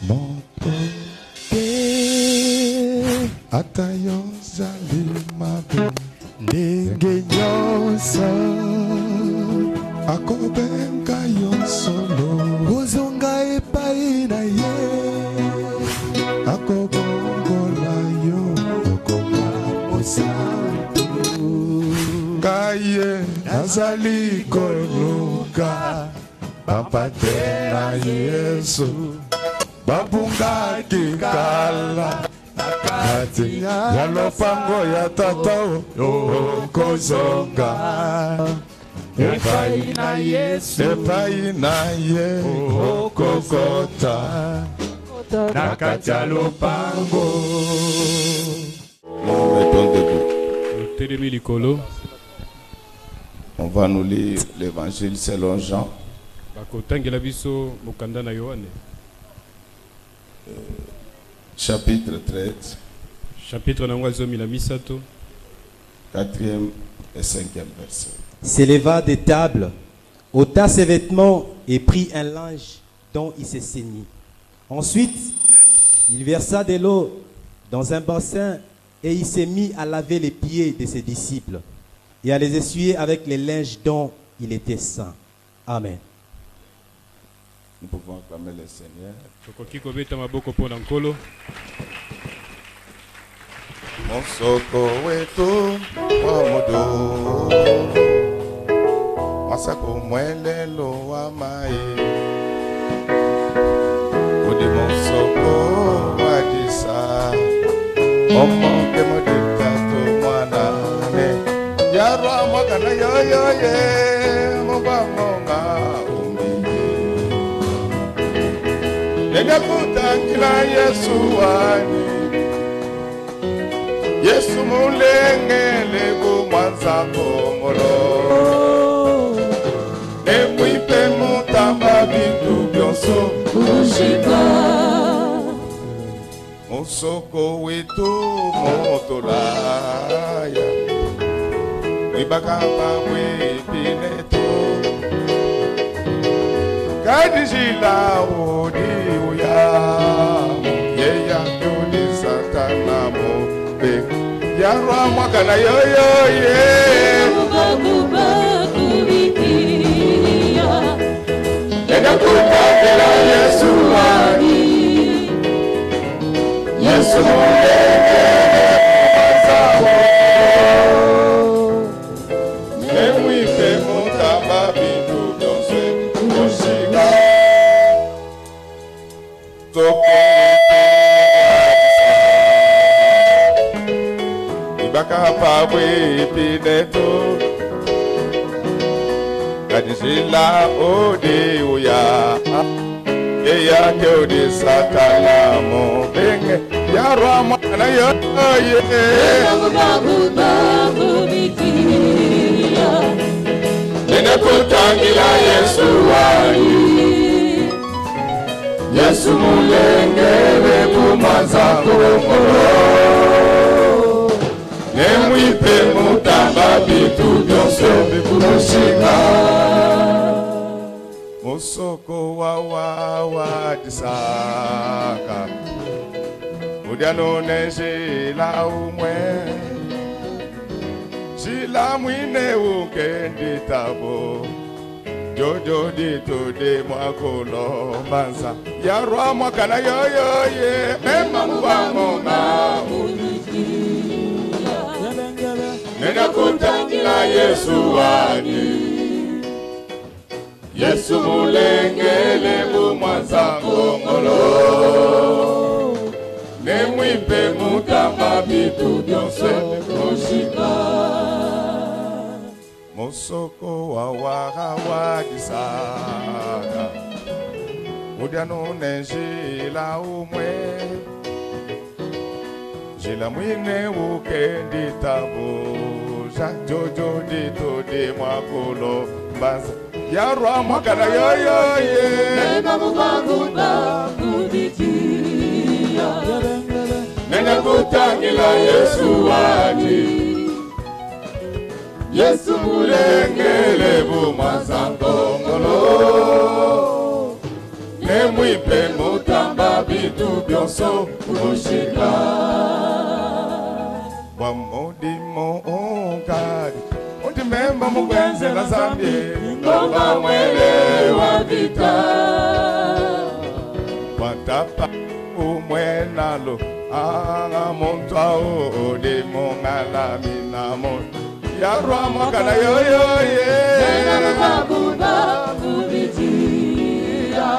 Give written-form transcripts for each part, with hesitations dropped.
Motoke atayo zalimabe ndenge nyonso akobenga yo solo ozonga epai na ye akobongola yo okoma mosantu kaye nazali koluka bapate na Yesu babunga kikala nakati ya lopango ya tata okozonga epai na Yesu epai na ye okokota nakati ya lopango. On va nous lire l'évangile selon Jean. Chapitre 13. Chapitre 4e et 5e verset. S'éleva des tables, ôta ses vêtements et prit un linge dont il se ceignit. Ensuite, il versa de l'eau dans un bassin et il s'est mis à laver les pieds de ses disciples et à les essuyer avec les linges dont il était saint. Amen. Nous pouvons acclamer le Seigneur. Mosoko wetu wamodo masako mwelelo wa mai odi mosoko wadisa omo kemodita to mwanane yarwa mwakana yoyoye mobangonga nenda kutangila Yesu wani Yesu mulengele kumwanza kongolo emwipe mutamba bintu byonso kushika musoko wetu motolaya mwibakamba mwipineto kadijila odi uya yeya kyoni satana mo yarwa mwakana yoyoye enda kutambila Yesu wani Yesu muleke mazawo emwipe mutamba bintu byonse kushika baka pabwe pineto kadisila ode uya eya ke ode satana mo benge yarwa mwana yoye nene kutangila Yesu wani Yesu mulengele kumanza kongolo emwipe mutamba bitu byonse bikushika musoko wa disaka udiano nejila umwe shila mwine ukendi tabo jojo dito de mwakolo banza yarwa mwakana yoyoye mema mwangonga nena kutangila Yesu wani Yesu mulengele mumwanza kongolo nemwipe mutamba bitu byonse kushika musoko wa disaka udiano nejila umwe jila mwine ukendi tabo jojo dito de mwakolo basa yarwa mwakana yoyoye nena mubanguba kudikia nena kutangila Yesu wani Yesu mulengele bumwanza kongolo nemwipe mutamba bitu byonso mushika wamudimo ongadi utimemba mugwenze na zambie ngomba mwele wa vita watapa umwenalo anga montwa udimo ngala minamo yarwa makana yoyoye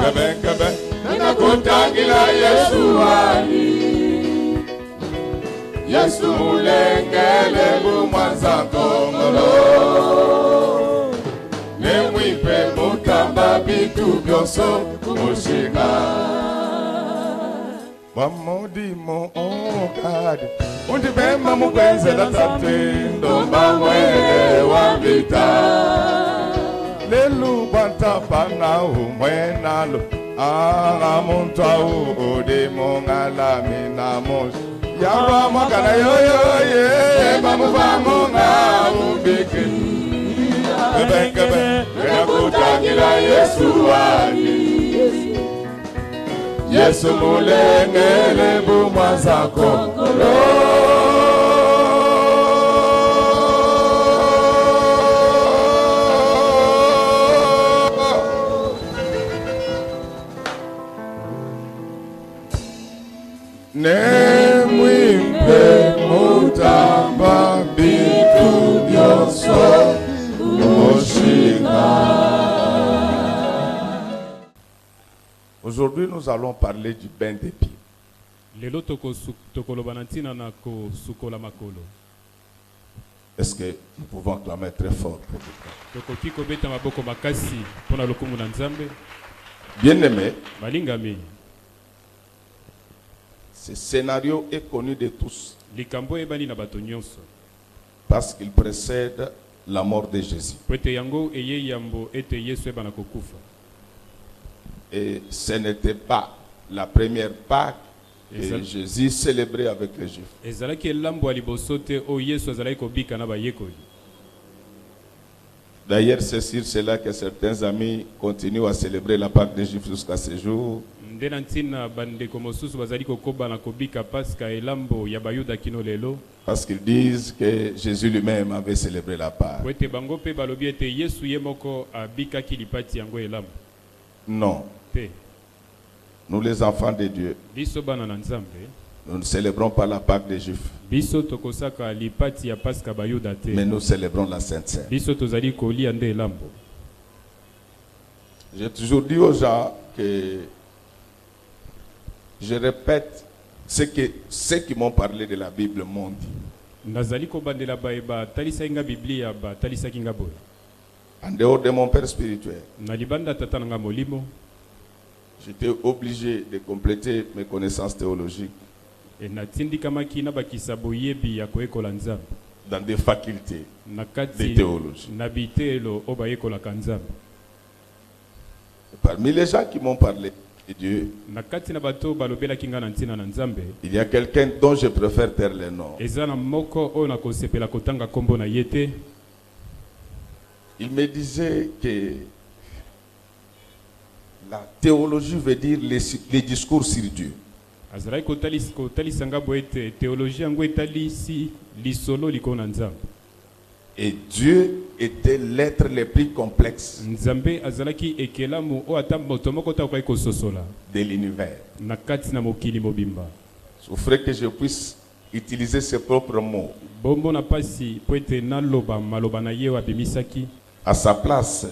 kebe kebe nakutangila Yesu wali Yesu mulengele bumwanza kongolo nemwipe mutamba bitu byonso mushika wamudimo okadi undibemba mugwenze la tate ndomba mwele wa vita lelu bantapana umwenalo anga muntwa udimo ngala minamos Yara makana yoyoye bamuvamu nga umbike Kebe kebe Kutangila Yesu wali Yesu mulengele bumwanza kongolo Nemwipe mutamba bitu byonso mushika. Aujourd'hui, nous allons parler du bain des pieds. Est-ce que nous pouvons clamer très fort pour Bien-aimé, ce scénario est connu de tous parce qu'il précède la mort de Jésus. Et ce n'était pas la première Pâque que Jésus célébrait avec les Juifs. D'ailleurs, c'est sur cela que certains amis continuent à célébrer la Pâque des Juifs jusqu'à ce jour. Parce qu'ils disent que Jésus lui-même avait célébré la Pâque. Non. Nous les enfants de Dieu, nous ne célébrons pas la Pâque des Juifs. Mais nous célébrons la Sainte Seine. J'ai toujours dit aux gens que je répète ce que ceux qui m'ont parlé de la Bible m'ont dit. En dehors de mon père spirituel, j'étais obligé de compléter mes connaissances théologiques dans des facultés de théologie. Parmi les gens qui m'ont parlé de Dieu, il y a quelqu'un dont je préfère taire le nom. Il me disait que la théologie veut dire les discours sur Dieu. Et Dieu était l'être le plus complexe de l'univers. Souffrez que je puisse utiliser ses propres mots. À sa place,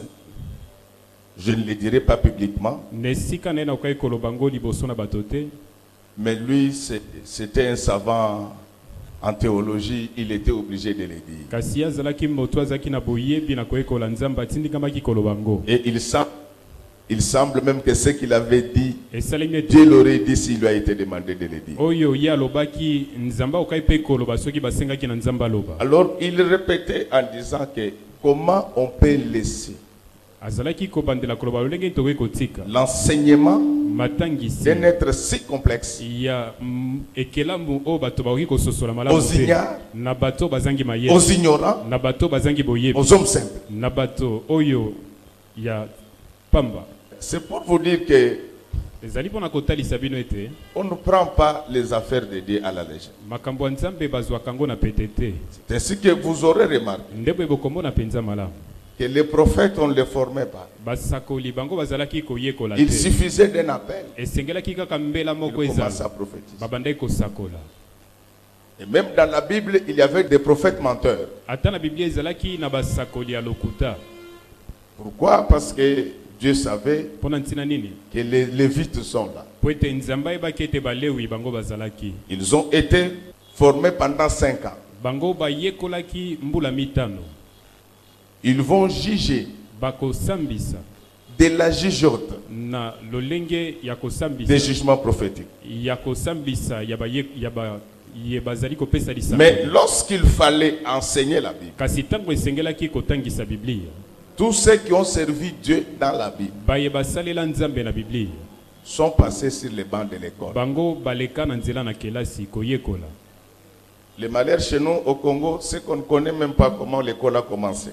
je ne le dirai pas publiquement. Mais lui, c'était un savant en théologie, il était obligé de le dire. Et il semble même que ce qu'il avait dit, Dieu l'aurait dit s'il lui a été demandé de le dire. Alors il répétait en disant que comment on peut laisser l'enseignement d'un être si complexe aux ignares, aux ignorants, aux hommes simples. C'est pour vous dire que On ne prend pas les affaires de Dieu à la légère. C'est ainsi que vous aurez remarqué que les prophètes, on ne les formait pas. Il suffisait d'un appel. Ils commençaient à prophétiser. Et même dans la Bible, il y avait des prophètes menteurs. Pourquoi? Parce que Dieu savait que les Lévites sont là. Ils ont été formés pendant 5 ans. Ils vont juger de la jugeote des jugements prophétiques. Mais lorsqu'il fallait enseigner la Bible, tous ceux qui ont servi Dieu dans la Bible sont passés sur les bancs de l'école. Le malheur chez nous au Congo, c'est qu'on ne connaît même pas comment l'école a commencé.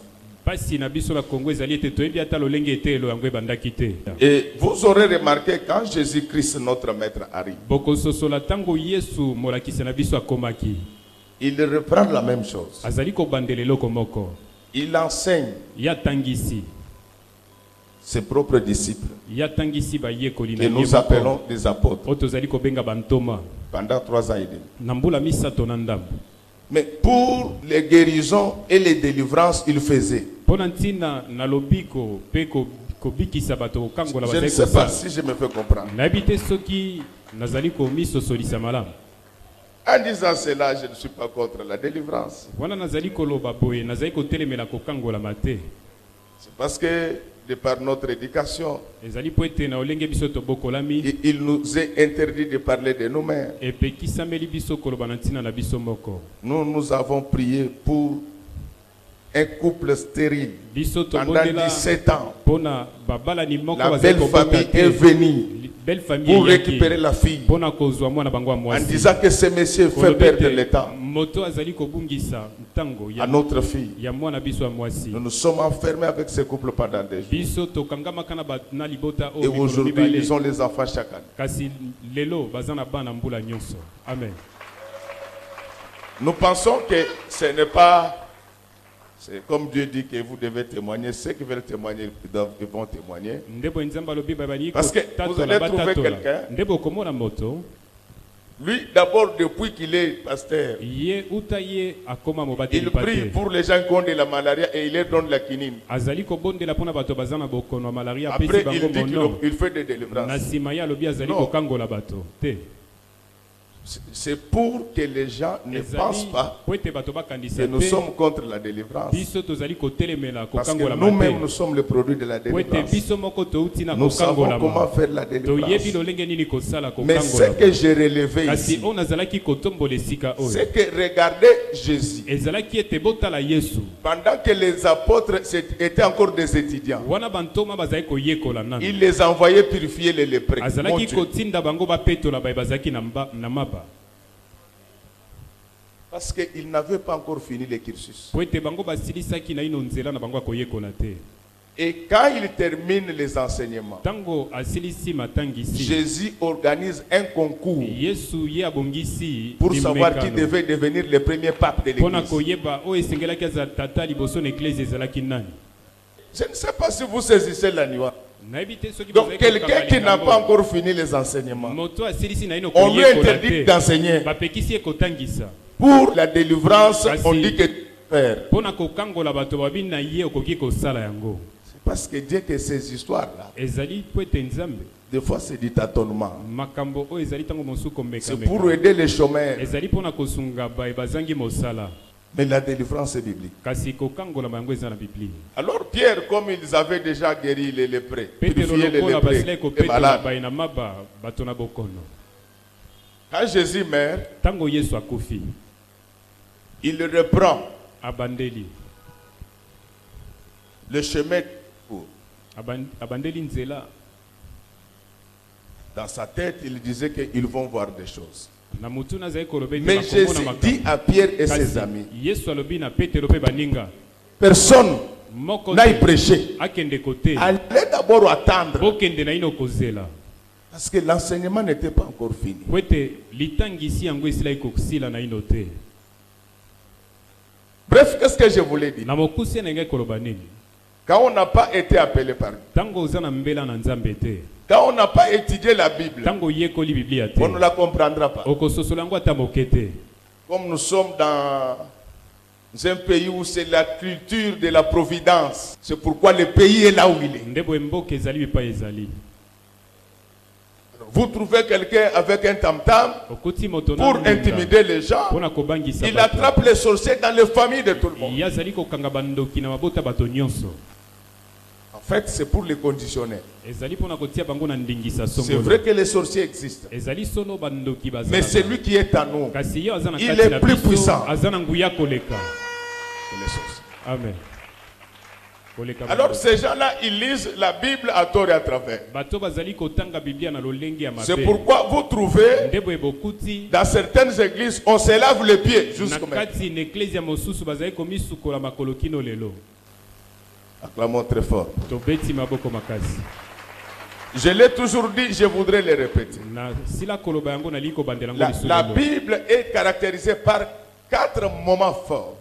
Et vous aurez remarqué quand Jésus-Christ, notre maître, arrive, il reprend la même chose. Il enseigne ses propres disciples, que nous appelons des apôtres, pendant 3 ans et demi. Mais pour les guérisons et les délivrances, il faisait. Je ne sais pas si je me fais comprendre. En disant cela, je ne suis pas contre la délivrance. C'est parce que, de par notre éducation, il nous est interdit de parler de nos mères. Nous avons prié pour un couple stérile pendant 17 ans. La belle famille est venue pour récupérer la fille en disant que ce monsieur fait perdre le temps à notre fille. Nous nous sommes enfermés avec ce couple pendant des jours. Et aujourd'hui, ils ont les enfants chaque année. Nous pensons que ce n'est pas... C'est comme Dieu dit que vous devez témoigner. Ceux qui veulent témoigner, ils vont témoigner. Parce que vous allez trouver quelqu'un. Lui, d'abord, depuis qu'il est pasteur, il prie pour les gens qui ont de la malaria et il leur donne la quinine. Après, il dit qu'il fait des délivrances. Non. C'est pour que les gens ne pensent pas que nous sommes contre la délivrance. Parce que nous-mêmes, nous sommes le produit de la délivrance. Nous savons comment faire la délivrance. Mais ce que j'ai relevé ici, c'est que regardez Jésus. Pendant que les apôtres étaient encore des étudiants, il les envoyait purifier les lépreux. Parce qu'ils n'avaient pas encore fini le cursus. Et quand ils terminent les enseignements, Jésus organise un concours pour savoir qui devait devenir le premier pape de l'église. Je ne sais pas si vous saisissez la nuance. Donc quelqu'un qui n'a pas encore fini les enseignements, on lui interdit d'enseigner. Pour la délivrance, on dit que faire. C'est parce que Dieu que ces histoires-là, des fois c'est du tâtonnement. C'est pour aider les chômeurs. Mais la délivrance est biblique. Alors Pierre, comme ils avaient déjà guéri les lépreux, purifié les lépreux, les malades, quand Jésus meurt, il reprend le chemin pour. Dans sa tête, il disait qu'ils vont voir des choses. Mais Jésus dit à Pierre et ses amis, personne n'aille prêcher. Allez d'abord attendre Parce que l'enseignement n'était pas encore fini. Bref, qu'est-ce que je voulais dire? Quand on n'a pas été appelé par Dieu, quand on n'a pas étudié la Bible, on ne la comprendra pas. Comme nous sommes dans un pays où c'est la culture de la providence, c'est pourquoi le pays est là où il est. Vous trouvez quelqu'un avec un tam-tam pour intimider les gens. Il attrape les sorciers dans les familles de tout le monde. En fait, c'est pour les conditionner. C'est vrai que les sorciers existent. Mais celui qui est à nous, il est plus puissant que les sorciers. Amen. Alors ces gens-là, ils lisent la Bible à tort et à travers. C'est pourquoi vous trouvez dans certaines églises, on se lave les pieds jusqu'au maintenant. Acclamons très fort. Je l'ai toujours dit, je voudrais le répéter. La Bible est caractérisée par 4 moments forts.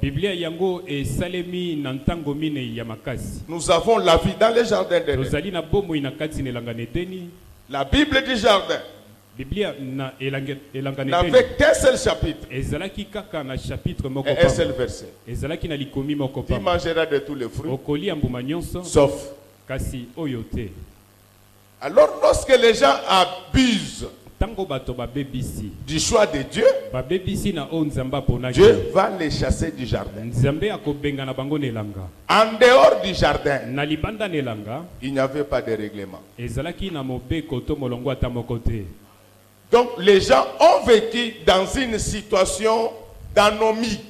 Nous avons la vie dans les jardins d'Éden. La Bible du jardin n'avait qu'un seul chapitre et un seul verset. Tu mangeras de tous les fruits, sauf. Alors lorsque les gens abusent du choix de Dieu, Dieu va les chasser du jardin. En dehors du jardin, il n'y avait pas de règlement. Donc les gens ont vécu dans une situation d'anomie.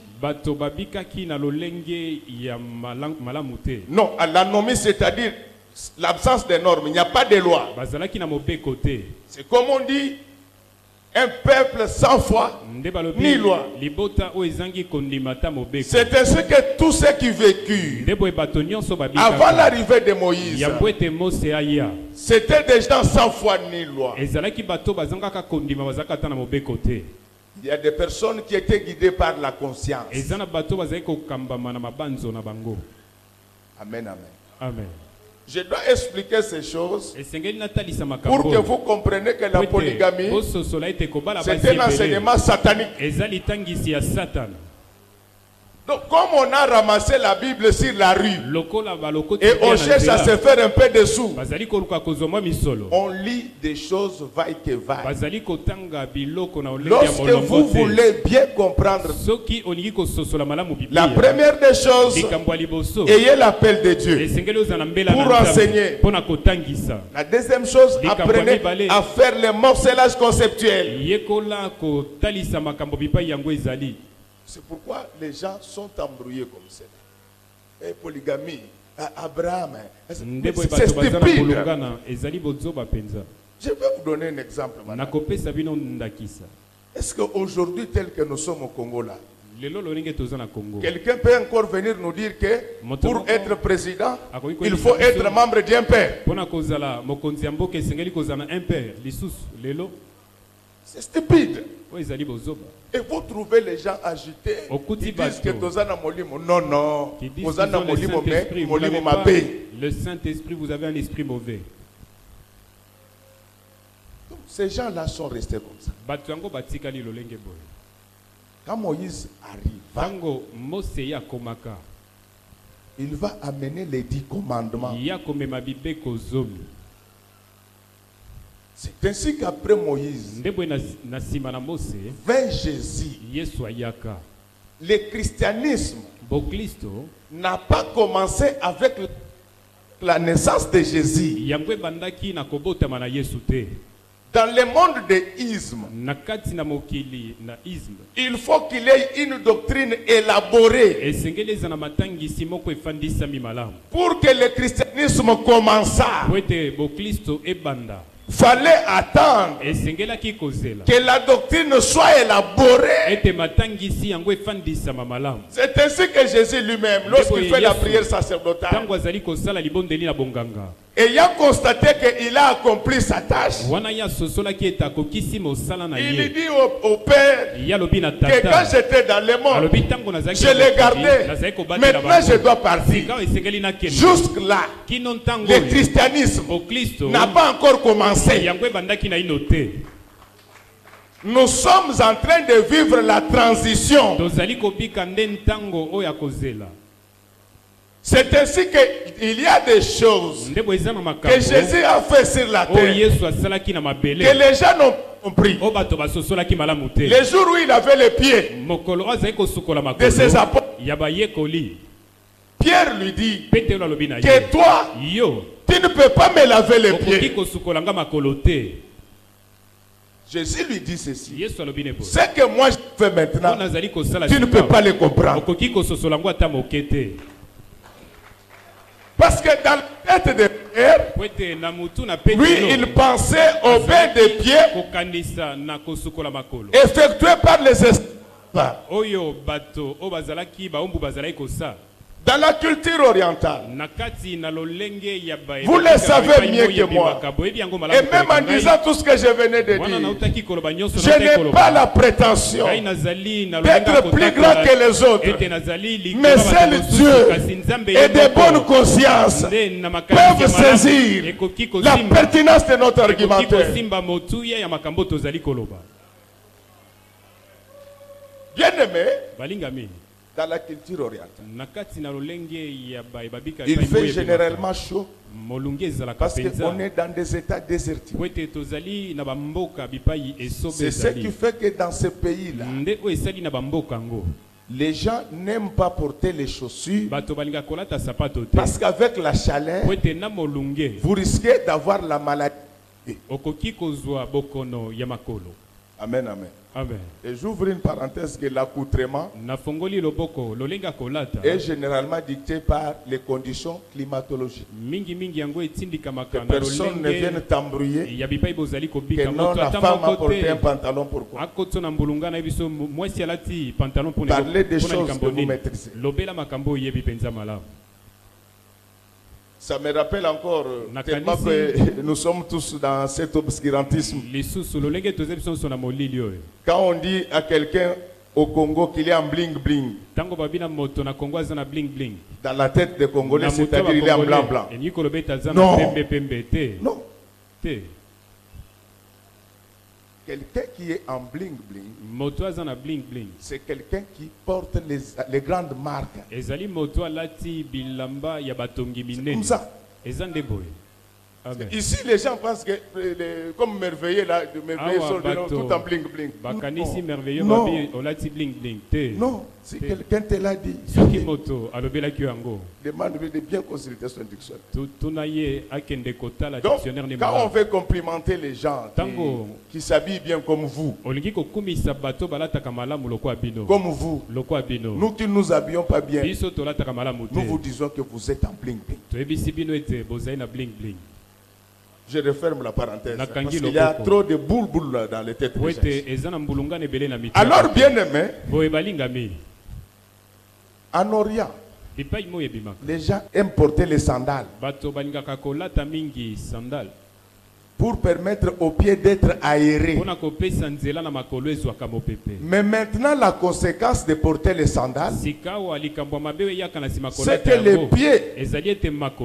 Non, l'anomie, c'est-à-dire l'absence de normes, il n'y a pas de loi. C'est comme on dit, un peuple sans foi ni loi. C'est ainsi que tous ceux qui vécurent avant l'arrivée de Moïse, c'était des gens sans foi ni loi. Il y a des personnes qui étaient guidées par la conscience. Amen, amen. Amen. Je dois expliquer ces choses pour que vous compreniez que la polygamie, c'est un enseignement satanique. Donc, comme on a ramassé la Bible sur la rue et on cherche à se faire un peu de sous, on lit des choses vaille que vaille. Lorsque vous voulez bien comprendre, la première des choses, ayez l'appel de Dieu pour enseigner. La deuxième chose, apprenez à faire le morcelage conceptuel. C'est pourquoi les gens sont embrouillés comme ça. Et polygamie, Abraham, c'est stupide. Je vais vous donner un exemple. Est-ce qu'aujourd'hui, tel que nous sommes au Congo là, quelqu'un peut encore venir nous dire que pour être président, il faut être membre d'un père? C'est stupide. Et vous trouvez les gens agités qui disent que Tozana Molimo. Non, non. Tozana Molimo, mais Molimo Mabé. Le Saint-Esprit, vous avez un esprit mauvais. Donc, ces gens-là sont restés comme ça. Quand Moïse arrive, il va amener les 10 commandements. C'est ainsi qu'après Moïse, vint Jésus. Le christianisme n'a pas commencé avec la naissance de Jésus. Dans le monde de l'isme, il faut qu'il y ait une doctrine élaborée pour que le christianisme commençât. Fallait attendre que la doctrine soit élaborée. C'est ainsi que Jésus lui-même, lorsqu'il fait la prière sacerdotale, ayant constaté qu'il a accompli sa tâche, il dit au Père que quand j'étais dans le monde, je l'ai gardé. Maintenant, je dois partir. Jusque-là, le christianisme n'a pas encore commencé. Nous sommes en train de vivre la transition. C'est ainsi qu'il y a des choses que Jésus a fait sur la terre que les gens n'ont pas compris. Les jours où il avait les pieds de ses apôtres, Pierre lui dit que toi, tu ne peux pas me laver les pieds. Jésus lui dit ceci. Ce que moi je fais maintenant, tu ne peux pas le comprendre. Parce que dans la tête de Pierre, lui, il pensait au bain des pieds effectué par les esclaves. Dans la culture orientale, vous le savez mieux que moi. Et même en disant tout ce que je venais de dire, je n'ai pas la prétention d'être plus grand que les autres. Mais seul Dieu et de bonne conscience peuvent saisir la pertinence de notre argumentaire. Bien aimé, dans la culture orientale, il fait généralement chaud parce qu'on est dans des états désertiques. C'est ce qui fait que dans ce pays-là, les gens n'aiment pas porter les chaussures parce qu'avec la chaleur, vous risquez d'avoir la maladie. Amen, amen. Amen. Et j'ouvre une parenthèse que l'accoutrement est généralement dicté par les conditions climatologiques. Que personne ne vienne t'embrouiller. Que non, la femme a porté un pantalon, pourquoi? Parlez des choses que vous maîtrisez. Ça me rappelle encore tellement que nous sommes tous dans cet obscurantisme. Quand on dit à quelqu'un au Congo qu'il est en bling bling, dans la tête des Congolais, c'est-à-dire il est en blanc blanc. Non. Non. Quelqu'un qui est en bling bling, c'est quelqu'un qui porte les grandes marques. C'est comme ça. Ici, les gens pensent que comme merveilleux là, tout en bling bling. Non. Non. Si quelqu'un te l'a dit, demande de bien consulter son dictionnaire. Donc, quand on veut complimenter les gens qui s'habillent bien comme vous, nous qui ne nous habillons pas bien, nous vous disons que vous êtes en bling bling. Je referme la parenthèse parce qu'il y a trop de boules dans les têtes des gens. Alors, bien aimé, en Orient, les gens aiment porter les sandales pour permettre aux pieds d'être aérés. Mais maintenant, la conséquence de porter les sandales, c'est que les pieds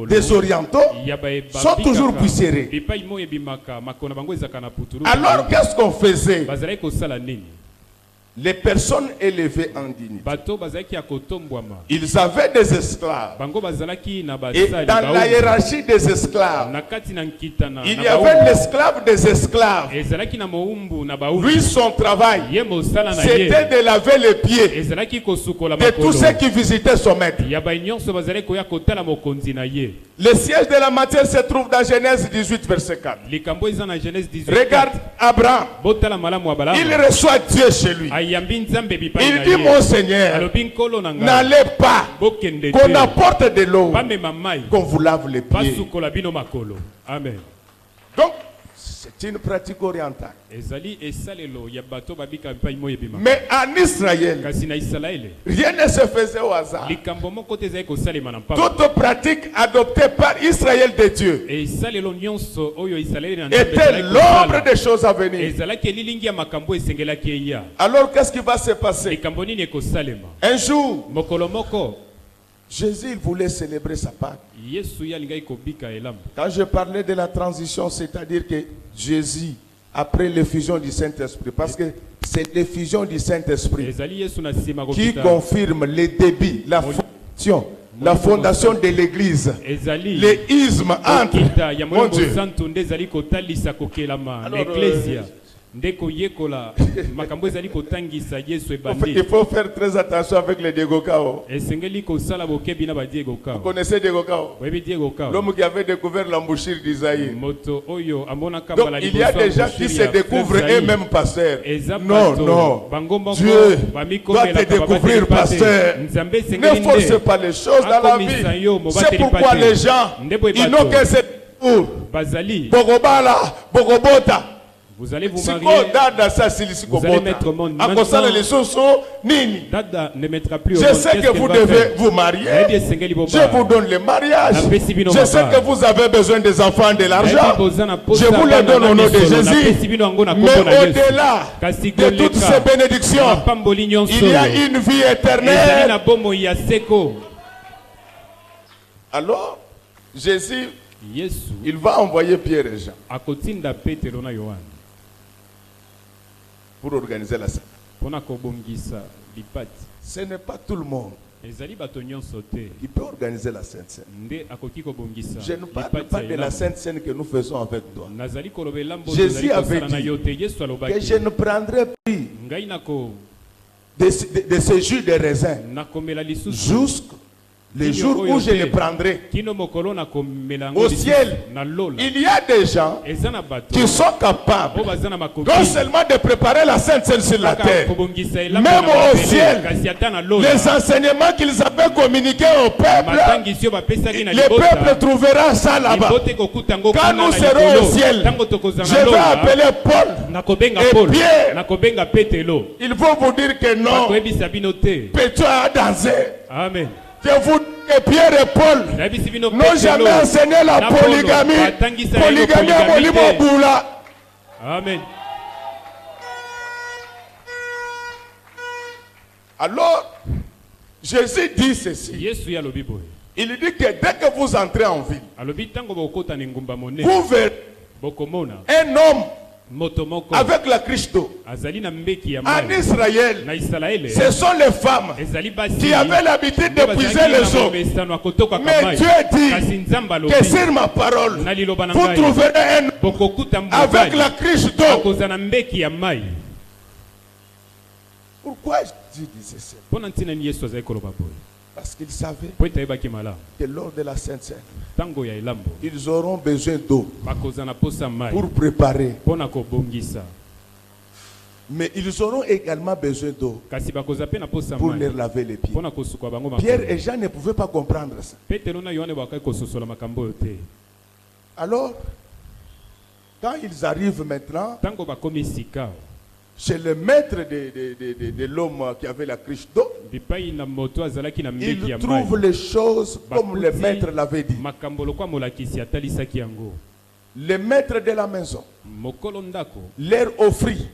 des orientaux sont toujours plus serrés. Alors, qu'est-ce qu'on faisait? Les personnes élevées en dignité, ils avaient des esclaves. Et dans la hiérarchie des esclaves, il y avait l'esclave des esclaves. Lui, son travail, c'était de laver les pieds de tous ceux qui visitaient son maître. Le siège de la matière se trouve dans Genèse 18, verset 4. Regarde Abraham. Il reçoit Dieu chez lui. Il dit, mon Seigneur, n'allez pas qu'on apporte de l'eau, qu'on vous lave les pieds. Amen. Donc, C'est une pratique orientale. Mais en Israël, rien ne se faisait au hasard. Toute pratique adoptée par Israël de Dieu était l'ombre des choses à venir. Alors qu'est-ce qui va se passer? Un jour, Jésus il voulait célébrer sa Pâque. Quand je parlais de la transition, c'est-à-dire que Jésus, après l'effusion du Saint-Esprit, parce que c'est l'effusion du Saint-Esprit qui confirme le débit, la fondation de l'Église, les ismes entre mon Dieu. Il faut faire très attention avec les Dégokao. Vous connaissez Dégokao? L'homme qui avait découvert l'embouchure d'Isaïe. Donc il y a des gens qui se découvrent eux-mêmes pasteurs. Non, non. Dieu doit te découvrir pasteur. Ne force pas les choses dans la vie. C'est pourquoi les gens, ils n'ont qu'un seul tour. Bogobala, Bogobota. Vous allez vous marier. Vous allez mettre au monde. Dada ne mettra plus au monde. Je sais que vous devez vous marier. Je vous donne le mariage. Je sais que vous avez besoin des enfants, de l'argent. Je vous le donne au nom de Jésus. Mais au-delà de toutes ces bénédictions, il y a une vie éternelle. Alors, Jésus, il va envoyer Pierre et Jean pour organiser la scène. Ce n'est pas tout le monde qui peut organiser la Sainte Seine. Je ne parle pas de la Sainte Seine que nous faisons avec toi. Jésus avait dit que je ne prendrai plus de ce jus de raisin jusqu'au le jour où je les prendrai. Au ciel, il y a des gens qui sont capables non seulement de préparer la Sainte Seine sur la terre, même au ciel, les enseignements qu'ils avaient communiqués au peuple, le peuple trouvera ça là-bas. Quand nous serons au ciel, je vais appeler Paul et Pierre. Il faut vous dire que non, Pétro a dansé. Amen. Je vous dis que Pierre et Paul n'ont jamais enseigné la polygamie. Polygamie à Molimo Boula. Amen. Alors, Jésus dit ceci. Il dit que dès que vous entrez en ville, vous verrez un homme avec la Christo. En Israël, ce sont les femmes qui avaient l'habitude de puiser les eaux. Mais Dieu dit que sur ma parole, vous trouverez un homme avec la Christo. Pourquoi Dieu disait ça? Parce qu'ils savaient que lors de la Sainte Seine, ils auront besoin d'eau pour préparer. Mais ils auront également besoin d'eau pour leur laver les pieds. Pierre et Jean ne pouvaient pas comprendre ça. Alors, quand ils arrivent maintenant chez le maître de l'homme qui avait la cruche d'eau, il trouve les choses comme le maître l'avait dit. Le maître de la maison leur offrit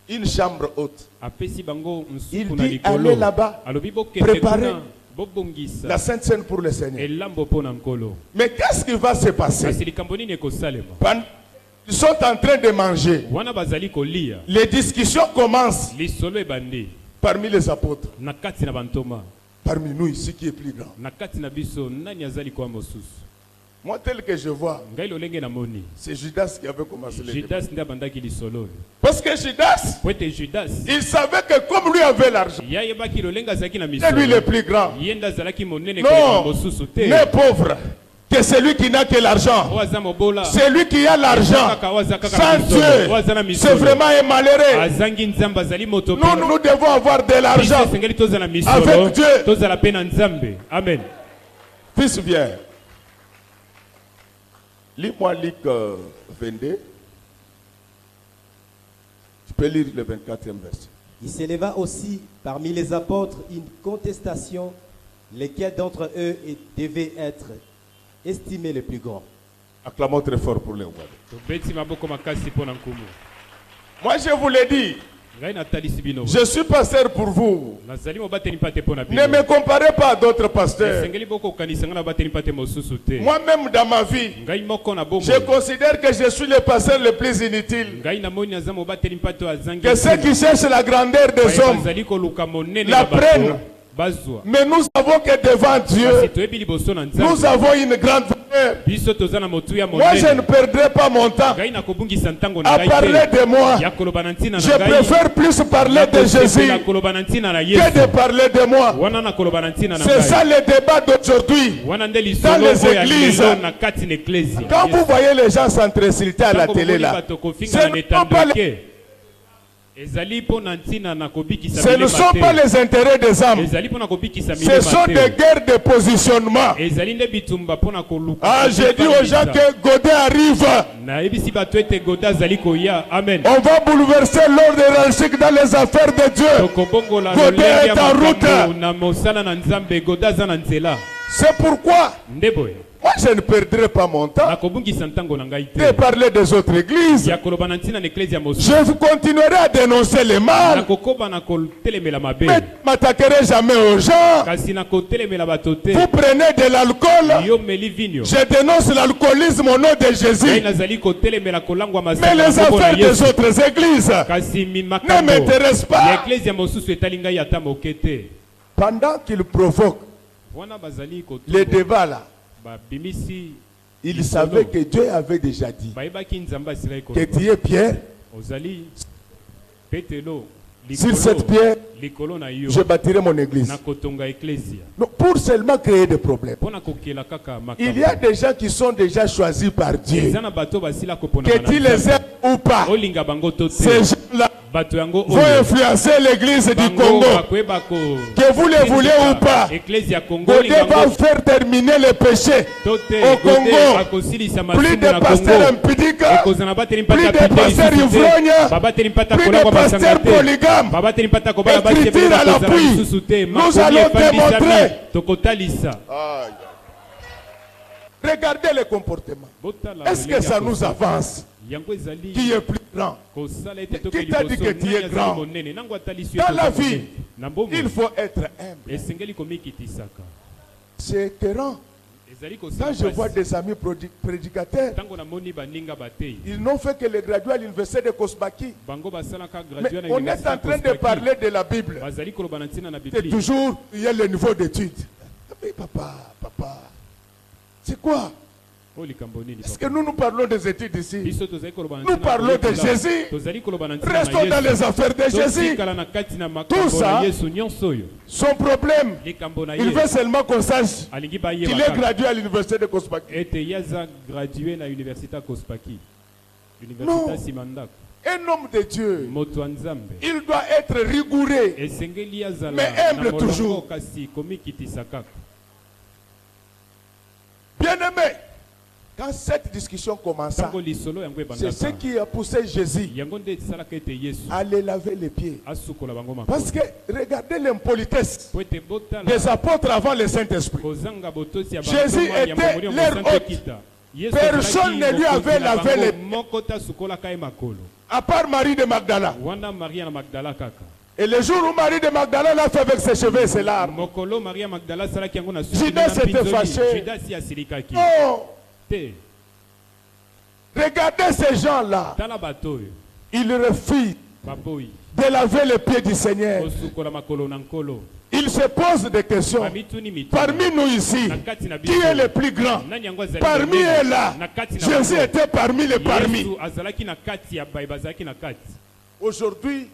une chambre haute. Il dit allez là-bas, préparez la Sainte Seine pour le Seigneur. Mais qu'est-ce qui va se passer? Ils sont en train de manger. Les discussions commencent parmi les apôtres. Parmi nous ici, qui est plus grand? Moi, tel que je vois, c'est Judas qui avait commencé les débats. Parce que Judas, il savait que comme lui avait l'argent, c'est lui le plus grand. Non, n'est pauvre que celui qui n'a que l'argent. Celui qui a l'argent sans Dieu, c'est vraiment un malheureux. Nous devons avoir de l'argent avec Dieu. Amen. Fils, viens. Lis-moi Luc 22. Tu peux lire le 24e verset. Il s'éleva aussi parmi les apôtres une contestation, lesquels d'entre eux devaient être estimés les plus grands. Acclamons très fort pour les Ougandais. Moi je vous l'ai dit. Je suis pasteur pour vous. Ne me comparez pas à d'autres pasteurs. Moi-même dans ma vie, je considère que je suis le pasteur le plus inutile. Que ceux qui cherchent la grandeur des hommes la prennent. Mais nous savons que devant Dieu, nous avons une grande valeur. Moi, je ne perdrai pas mon temps à parler de moi. Je préfère plus parler de Jésus que de parler de moi. C'est ça le débat d'aujourd'hui dans les églises. Quand vous voyez les gens s'insulter à la télé là, ce ne sont pas les intérêts des âmes. Ce sont des guerres de positionnement. Ah, j'ai dit aux gens que Godet arrive. On va bouleverser l'ordre hiérarchique dans les affaires de Dieu. Godet est en route. C'est pourquoi moi je ne perdrai pas mon temps de parler des autres églises. Je continuerai à dénoncer les mal. Mais je ne m'attaquerai jamais aux gens. Vous prenez de l'alcool. Je dénonce l'alcoolisme au nom de Jésus. Mais les affaires des autres églises ne m'intéressent pas. Pendant qu'ils provoquent les débats là, il savait que Dieu avait déjà dit que tu es Pierre. Sur cette pierre, je bâtirai mon église. Donc, pour seulement créer des problèmes. Il y a des gens qui sont déjà choisis par Dieu. Que tu les aimes ou pas, ces gens-là vont influencer l'église du Congo. Que vous les voulez ou pas, Godet va faire terminer le péché au Congo. Plus de pasteurs impudiques, plus de pasteurs ivrognes, plus de pasteurs polygames. Écriture à l'appui. Nous allons démontrer. Regardez le comportement. Est-ce que ça nous avance? Qui est plus grand? Qui t'a dit que tu es grand? Dans la vie, il faut être humble. C'est écœurant. Quand je vois des amis prédicateurs, ils n'ont fait que le graduat à l'université de Kosbaki. Mais on est en train de parler de la Bible. C'est toujours, il y a le niveau d'études. Mais papa, c'est quoi? Est-ce que nous parlons des études ici? Nous parlons de Jésus. Restons dans les affaires de Jésus. Tout ça, son problème, il veut seulement qu'on sache qu'il est gradué à l'université de Kosbaki. Non. Un homme de Dieu, il doit être rigoureux, mais humble toujours. Bien-aimé, quand cette discussion commença, c'est ce qui a poussé Jésus à aller laver les pieds. Parce que regardez l'impolitesse des apôtres avant le Saint-Esprit. Jésus était leur hôte. Personne ne lui avait lavé les pieds, à part Marie de Magdala. Et le jour où Marie de Magdala l'a fait avec ses cheveux et ses larmes, Judas s'était fâché. Oh! Regardez ces gens-là. Ils refusent de laver les pieds du Seigneur. Ils se posent des questions. Parmi nous ici, qui est le plus grand? Parmi eux là, Jésus était parmi les parmi. Aujourd'hui,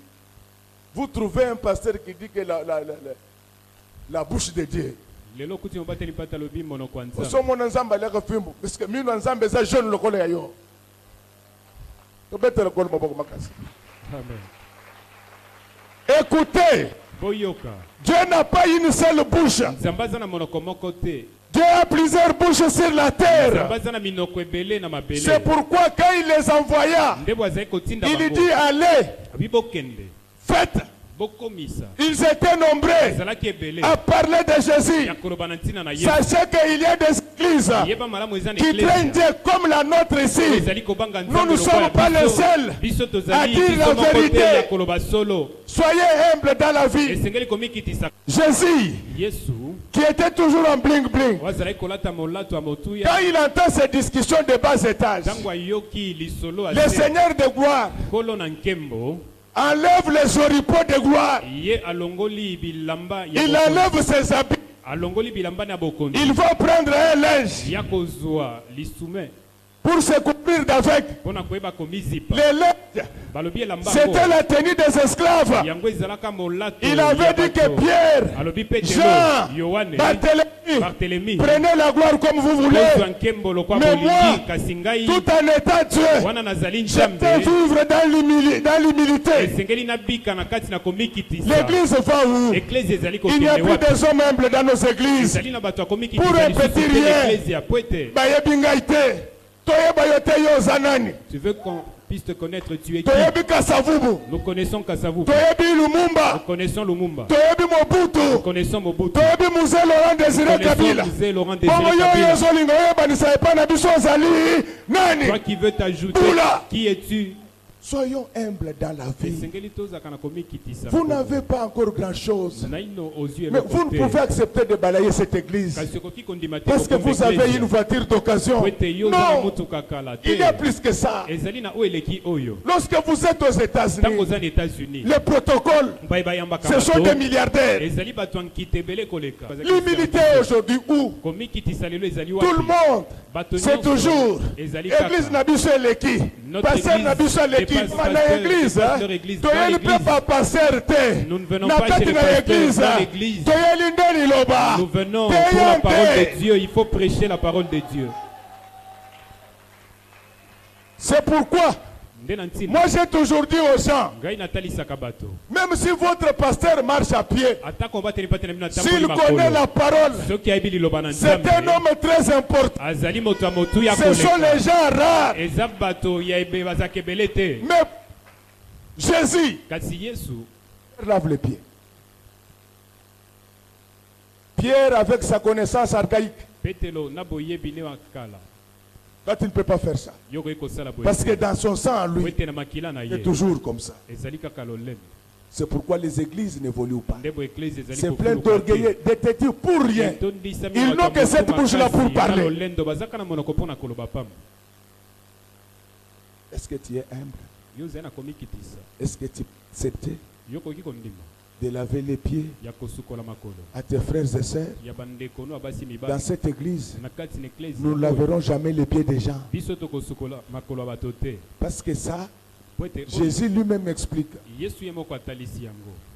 vous trouvez un pasteur qui dit que la bouche de Dieu. Écoutez, Dieu n'a pas une seule bouche. Dieu a plusieurs bouches sur la terre. C'est pourquoi quand il les envoya, il dit allez, faites. Ils étaient nombreux à parler de Jésus. Sachez qu'il y a des églises qui traînent Dieu comme la nôtre ici. Nous ne sommes pas les seuls à dire la vérité. Soyez humbles dans la vie. Jésus, qui était toujours en bling bling, quand il entend ces discussions de bas étage, le Seigneur de gloire enlève les oripeaux de gloire. Il enlève ses habits. Il va prendre un linge pour se couvrir d'avec. Les linges, c'était la tenue des esclaves. Il avait dit que Pierre, Jean, Barthélemy, prenez la gloire comme vous voulez. Mais moi, tout en étant Dieu, j'étais vivre dans l'humilité. L'église va où? Il n'y a plus des hommes humbles dans nos églises. Pour un petit rien, tu veux qu'on puisse te connaître, tu es qui? Nous connaissons Kasavubu. Nous connaissons Lumumba. Nous connaissons Mobutu. Nous connaissons Laurent Désiré Kabila. Toi qui veux t'ajouter, qui es-tu? Soyons humbles dans la vie. Vous n'avez pas encore grand-chose. Mais vous ne pouvez accepter de balayer cette église parce que vous avez une voiture d'occasion. Non, il y a plus que ça. Lorsque vous êtes aux États-Unis, les protocoles, ce sont des milliardaires. L'humilité aujourd'hui où? Tout le monde, c'est toujours l'église n'a pas sur l'équipe. Pasteur n'a pas sur l'équipe. Nous venons pour la parole de Dieu. Il faut prêcher la parole de Dieu. C'est pourquoi moi j'ai toujours dit aux gens, même si votre pasteur marche à pied, s'il connaît la parole, c'est un homme très important. Ce sont les gens rares. Mais Jésus lave les pieds. Pierre, avec sa connaissance archaïque, là, tu ne peux pas faire ça. Parce que dans son sang, lui, c'est toujours comme ça. C'est pourquoi les églises n'évoluent pas. C'est plein d'orgueilleux, de têtus pour rien. Ils n'ont que cette bouche-là pour parler. Est-ce que tu es humble? Est-ce que tu acceptes de laver les pieds à tes frères et sœurs? Dans cette église, nous ne laverons jamais les pieds des gens. Parce que ça, Jésus lui-même explique.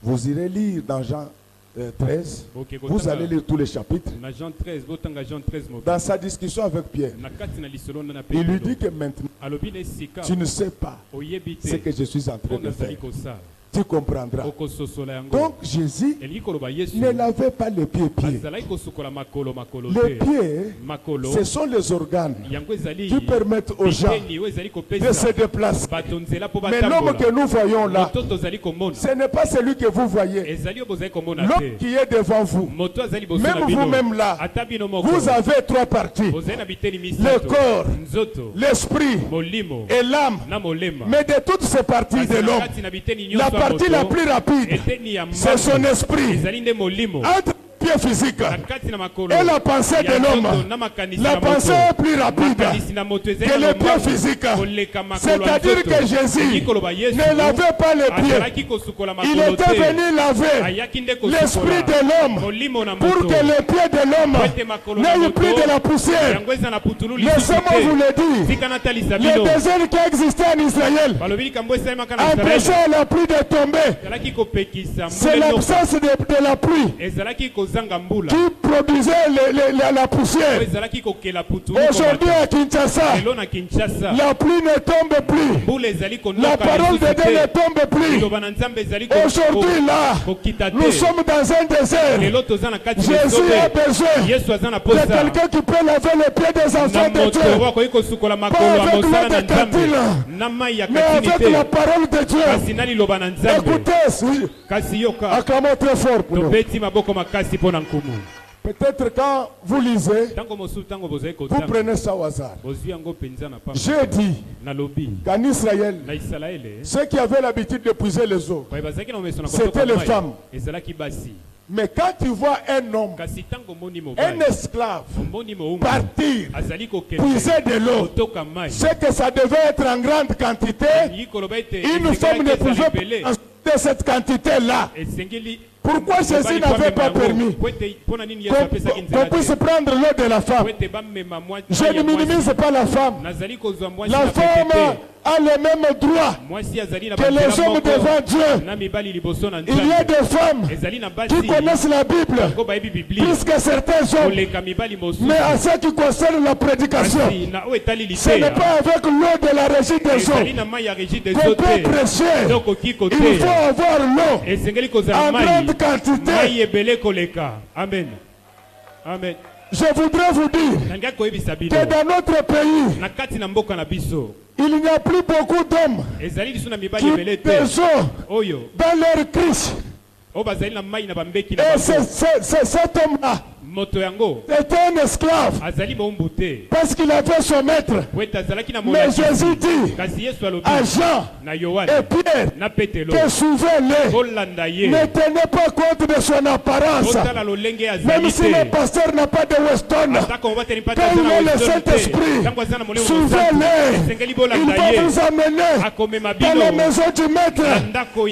Vous irez lire dans Jean 13, vous allez lire tous les chapitres. Dans sa discussion avec Pierre, il lui dit que maintenant, tu ne sais pas ce que je suis en train de faire. Tu comprendras. Donc Jésus ne lavait pas les pieds. Les pieds, ce sont les organes qui permettent aux gens de se déplacer. Mais l'homme que nous voyons là, ce n'est pas celui que vous voyez. L'homme qui est devant vous, même vous-même là, vous avez trois parties: le corps, l'esprit et l'âme. Mais de toutes ces parties de l'homme, la partie la plus rapide, c'est son esprit. Entre le pied physique et la pensée de l'homme, la pensée est plus rapide que le pied physique. C'est-à-dire que Jésus ne lavait pas les pieds. Il était venu laver l'esprit de l'homme pour que les pieds de l'homme n'aient plus de la poussière. Laissez-moi vous le dire. Le désert qui existait en Israël empêchait la pluie de tomber. C'est l'absence de la pluie qui symboliser la poussière. Aujourd'hui à Kinshasa, la pluie ne tombe plus. La parole de Dieu ne tombe plus. Aujourd'hui là, nous sommes dans un désert. Jésus a besoin de quelqu'un qui peut laver les pieds des enfants de Dieu. Pas avec l'eau de Katila, mais avec la parole de Dieu. Écoutez, acclamons très fort pour nous. Peut-être quand vous lisez, vous prenez ça au hasard. J'ai dit qu'en Israël, ceux qui avaient l'habitude de puiser les eaux, c'était les femmes. Mais quand tu vois un homme, un esclave, partir, puiser de l'eau, c'est que ça devait être en grande quantité. Une femme ne pouvait pas de cette quantité-là. Pourquoi Jésus n'avait pas permis qu'on puisse prendre l'eau de la femme? Je ne minimise pas la femme. La femme a les mêmes droits que les hommes devant Dieu. Il y a des femmes qui connaissent la Bible plus que certains hommes. Mais à ce qui concerne la prédication, ce n'est pas avec l'eau de la régie des eaux qu'on peut prêcher. Il faut avoir l'eau en grande quantité. Amen. Amen. Je voudrais vous dire que dans notre pays, il n'y a plus beaucoup d'hommes qui besoin dans leur crise. Et cet homme-là était un esclave parce qu'il avait son maître. Mais Jésus dit à Jean et Pierre que suivez-les, ne tenez pas compte de son apparence. Même si le pasteur n'a pas de Weston, quand il a le Saint-Esprit, suivez-les. Il va vous amener dans la maison du maître.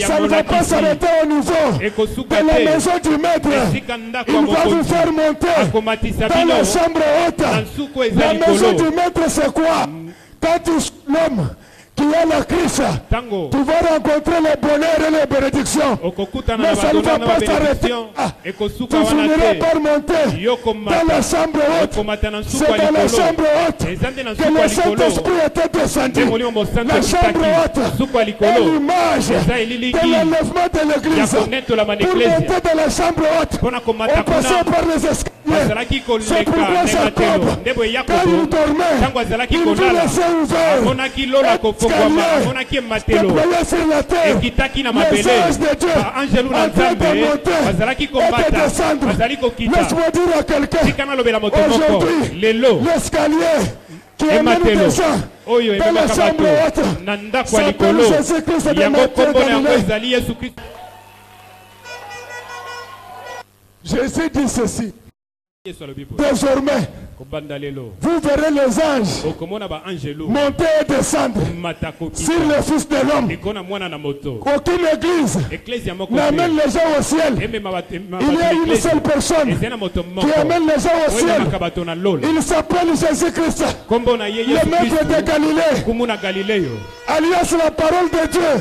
Ça ne va pas s'arrêter au niveau de la maison du maître. Il va vous faire monter dans la chambre haute. La maison du maître, c'est quoi? Quand tu es l'homme qui a la crise, tu vas rencontrer le bonheur et les bénédictions. Mais ça ne va pas s'arrêter. Tu finiras par monter dans la chambre haute. C'est dans la chambre haute que le Saint-Esprit était descendu. La chambre haute est l'image de l'enlèvement de l'église. Pour monter dans la chambre haute, on passait par les escaliers. C'est pourquoi Jacob, quand il dormait, il vous laissait ouvert. Déployé sur la terre, les anges de Dieu en train de monter et de descendre. Laisse-moi dire à quelqu'un, aujourd'hui, l'escalier qui amène des gens dans la chambre haute s'appelle Jésus-Christ de Galilée. Jésus dit ceci. Désormais, vous verrez les anges monter et descendre sur le Fils de l'homme. Aucune église n'amène les gens au ciel. Il y a une seule personne qui amène les gens au ciel. Il s'appelle Jésus-Christ, le maître de Galilée, alias la parole de Dieu.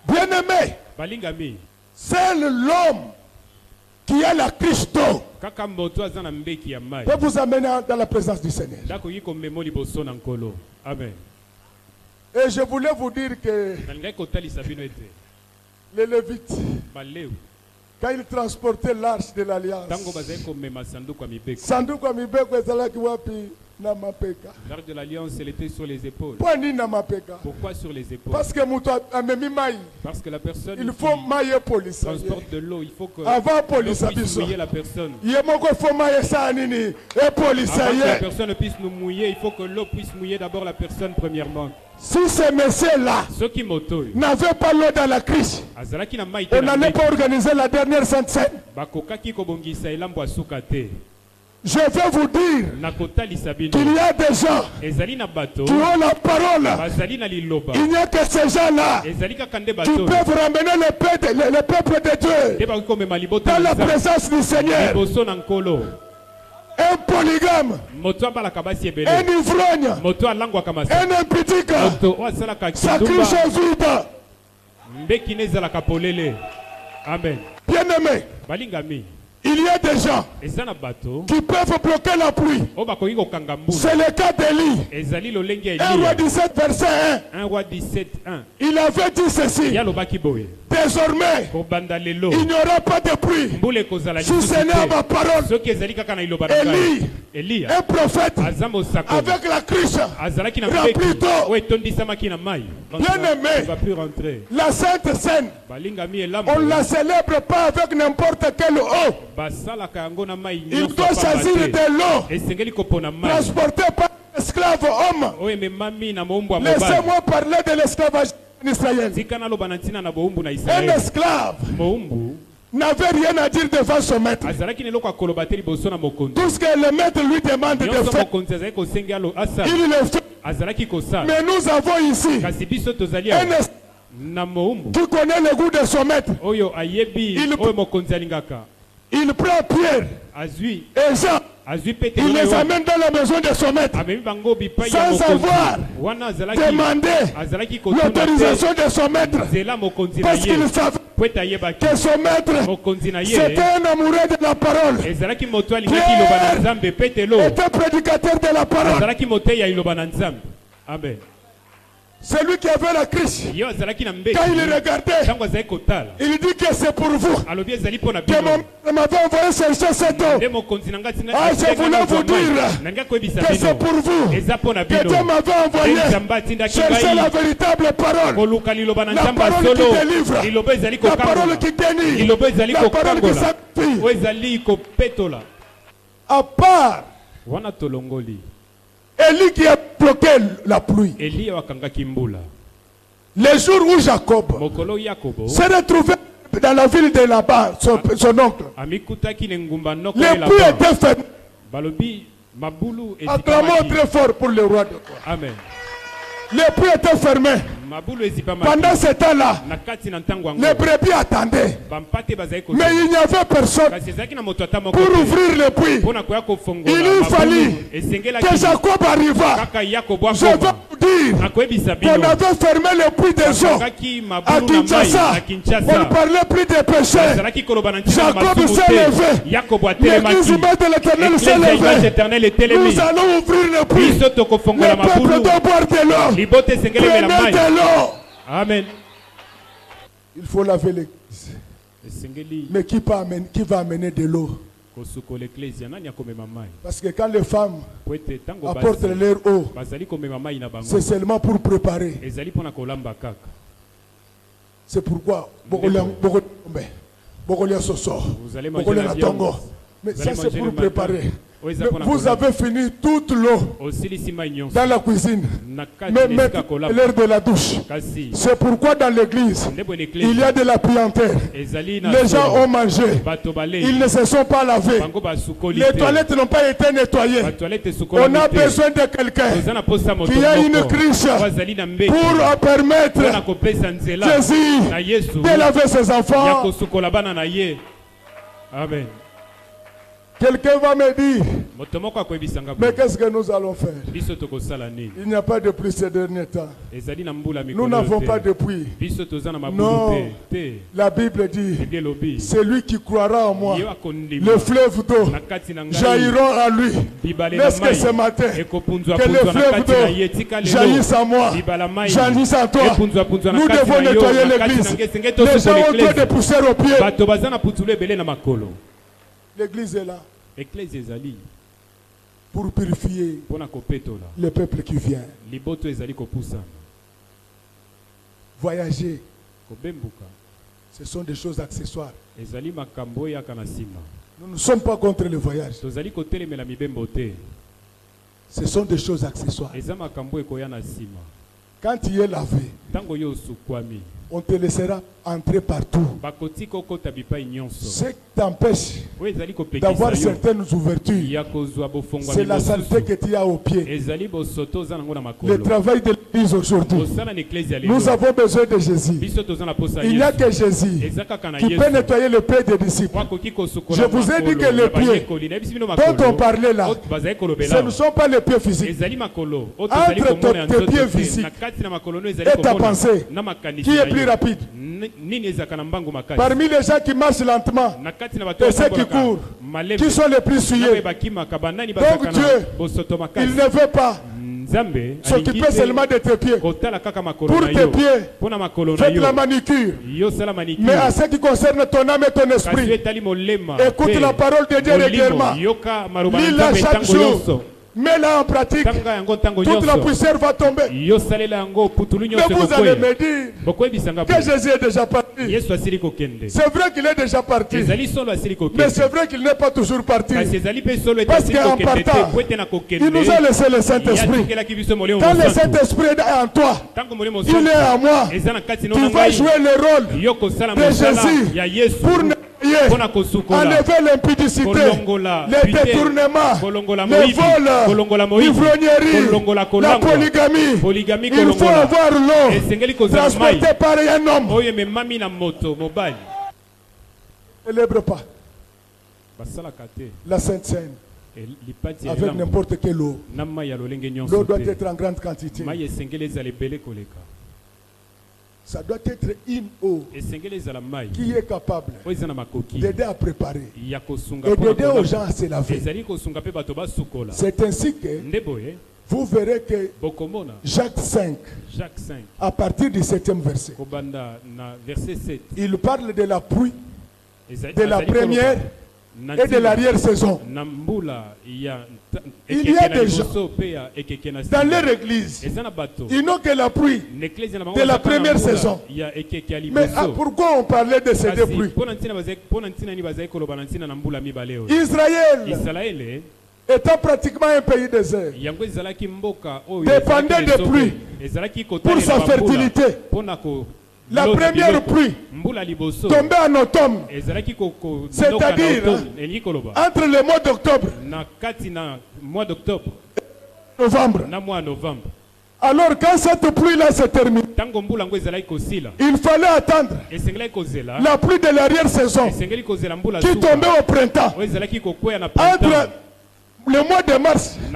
Bien-aimé, seul l'homme qui a la Christo peut vous amener dans la présence du Seigneur. Amen. Et je voulais vous dire que les Lévites, quand ils transportaient l'arche de l'Alliance, l'arche de l'Alliance, elle était sur les épaules. Pourquoi sur les épaules? Parce que la personne il faut transporte de l'eau, il faut que l'eau puisse mouiller la personne. Avant que la personne puisse nous mouiller, il faut que l'eau puisse mouiller d'abord la personne premièrement. Si ces messieurs-là n'avaient pas l'eau dans la crise, on n'allait pas organiser la dernière Sainte Seine. Je vais vous dire qu'il y a des gens qui ont la parole. Il n'y a que ces gens-là qui peuvent ramener le peuple de Dieu dans la présence du Seigneur. Un polygame, un ivrogne, un impudique, sa cruche vide. Amen. Bien-aimé. Balingami. Il y a des gens qui peuvent bloquer la pluie. C'est le cas d'Élie. 1 roi 17, verset 1. 1 roi 17, 1. Il avait dit ceci. Désormais, il n'y aura pas de pluie. Si ce n'est à ma parole. Élie, un prophète, avec la cruche remplie d'eau. Bien-aimé, la Sainte Seine, on ne la célèbre pas avec n'importe quelle eau. Il doit choisir de l'eau transportée par l'esclave homme. Laissez-moi parler de l'esclavage en Israël. Un esclave n'avait rien à dire devant son maître. Tout ce que le maître lui demande de faire, il le fait. Mais nous avons ici un esclave qui connaît le goût de son maître. Il prend Pierre et Jean. Il les amène dans la maison de son maître sans avoir demandé l'autorisation de son maître, parce qu'il savait que son maître c'était un amoureux de la parole. Pierre était prédicateur de la parole. Amen. Celui qui avait la cruche, quand il regardait, il dit que c'est pour vous que mon m'avait envoyé chercher cette eau. Ah, je voulais vous dire que c'est pour vous que Dieu m'avait envoyé chercher la véritable parole. La parole qui délivre, la parole qui guérit, la parole qui sanctifie. À part Élie qui a bloqué la pluie. Le jour où Jacob s'est retrouvé dans la ville de là-bas, son oncle, les pluies étaient fermées. Acclamons très fort pour le roi de roi. Amen. Les pluies étaient fermées. Pendant ce temps-là, les brebis attendaient. Mais il n'y avait personne pour ouvrir les puits. Il lui fallut que Jacob arriva. Je veux vous dire qu'on avait fermé les puits des eaux à Kinshasa. On ne parlait plus des péchés. Jacob s'est levé. L'église de l'Éternel s'est levée. Nous allons ouvrir les puits. Le peuple doit boire de l'eau. Prenez de l'eau. Amen. Il faut laver l'église. Mais qui va amener de l'eau? Parce que quand les femmes apportent leur eau, c'est seulement pour préparer. C'est pourquoi mais ça c'est pour préparer. Vous avez fini toute l'eau dans la cuisine, mais maintenant l'heure de la douche. C'est pourquoi dans l'église, il y a de la puanteur. Les gens ont mangé, ils ne se sont pas lavés. Les toilettes n'ont pas été nettoyées. On a besoin de quelqu'un qui a une cruche pour permettre Jésus de laver ses enfants. Amen. Quelqu'un va me dire, mais qu'est-ce que nous allons faire? Il n'y a pas de pluie ces derniers temps. Nous n'avons pas de pluie. Non, la Bible dit, celui qui croira en moi, le fleuve d'eau jailliront à lui. Laisse que ce matin, que le fleuve d'eau jaillisse à moi, jaillisse à toi. Nous devons nettoyer l'église. Les gens ont trop de poussière aux pieds. L'église est là pour purifier le peuple qui vient. Voyager, ce sont des choses accessoires. Nous ne sommes pas contre le voyage. Ce sont des choses accessoires. Quand tu es lavé, on te laissera entrer partout. Ce qui t'empêche d'avoir certaines ouvertures, c'est la saleté que tu as au pied. Le travail de l'église aujourd'hui, nous avons besoin de Jésus. Il n'y a que Jésus qui peut nettoyer le pied des disciples. Je vous ai dit que les pieds dont on parlait là, ce ne sont pas les pieds physiques. Entre tes pieds physiques et ta pensée, qui est plus rapide? Parmi les gens qui marchent lentement et ceux qui courent, qui sont les plus souillés? Donc Dieu, il ne veut pas s'occuper seulement de tes pieds. Pour tes pieds, faites la manicure. Mais à ce qui concerne ton âme et ton esprit, écoute la parole de Dieu régulièrement. Lis-la chaque jour. Mets-la en pratique. Toute la poussière va tomber. Mais vous allez me dire que Jésus est déjà parti. C'est vrai qu'il est déjà parti. Mais c'est vrai qu'il n'est pas toujours parti. Parce qu'en partant, il nous a laissé le Saint-Esprit. Quand le Saint-Esprit est en toi, il est en moi. Tu vas jouer le rôle de Jésus pour enlever l'impudicité, les détournements, les vols, l'ivrognerie, la polygamie. Il faut avoir l'eau transportée par un homme. Ne célèbre pas la Sainte Seine avec n'importe quelle eau. L'eau doit être en grande quantité. Ça doit être une eau qui est capable d'aider à préparer et d'aider aux gens à se laver. C'est ainsi que vous verrez que Jacques 5, à partir du 7e verset, il parle de la pluie, de la première et de l'arrière-saison. Il y a des gens dans leur église, ils n'ont que la pluie de la première saison. Mais pourquoi on parlait de ces deux pluies? Israël étant pratiquement un pays désert, dépendait des pluies pour sa fertilité. La première pluie tombait en automne, c'est-à-dire entre le mois d'octobre et novembre. Alors quand cette pluie-là se termine, il fallait attendre la pluie de l'arrière-saison qui tombait au printemps. Entre le mois de mars et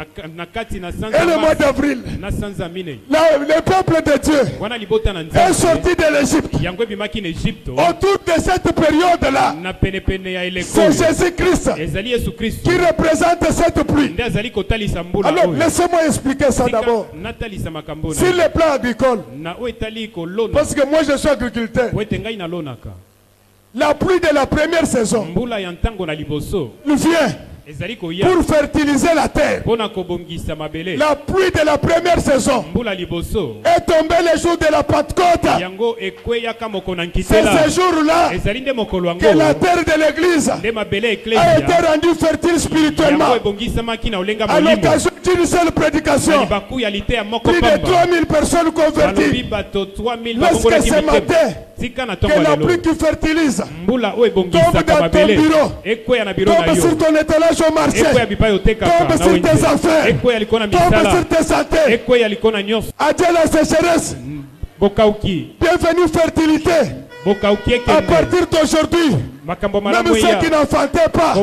le mois d'avril, le peuple de Dieu est sorti de l'Égypte. Autour de cette période-là, c'est Jésus-Christ qui représente cette pluie. Alors laissez-moi expliquer ça d'abord. Sur le plan agricole, parce que moi je suis agriculteur, la pluie de la première saison vient pour fertiliser la terre. La pluie de la première saison est tombée le jour de la Pentecôte. C'est ce jour-là que la terre de l'église a été rendue fertile spirituellement. À l'occasion d'une seule prédication, plus de 3000 personnes converties. Parce que ce matin, que la pluie qui fertilise tombe dans ton bureau, tombe sur ton étalage au marché, tombe sur tes affaires, tombe sur tes santé. Adieu la sécheresse, bienvenue fertilité. À partir d'aujourd'hui, même ceux qui n'enfantaient pas, que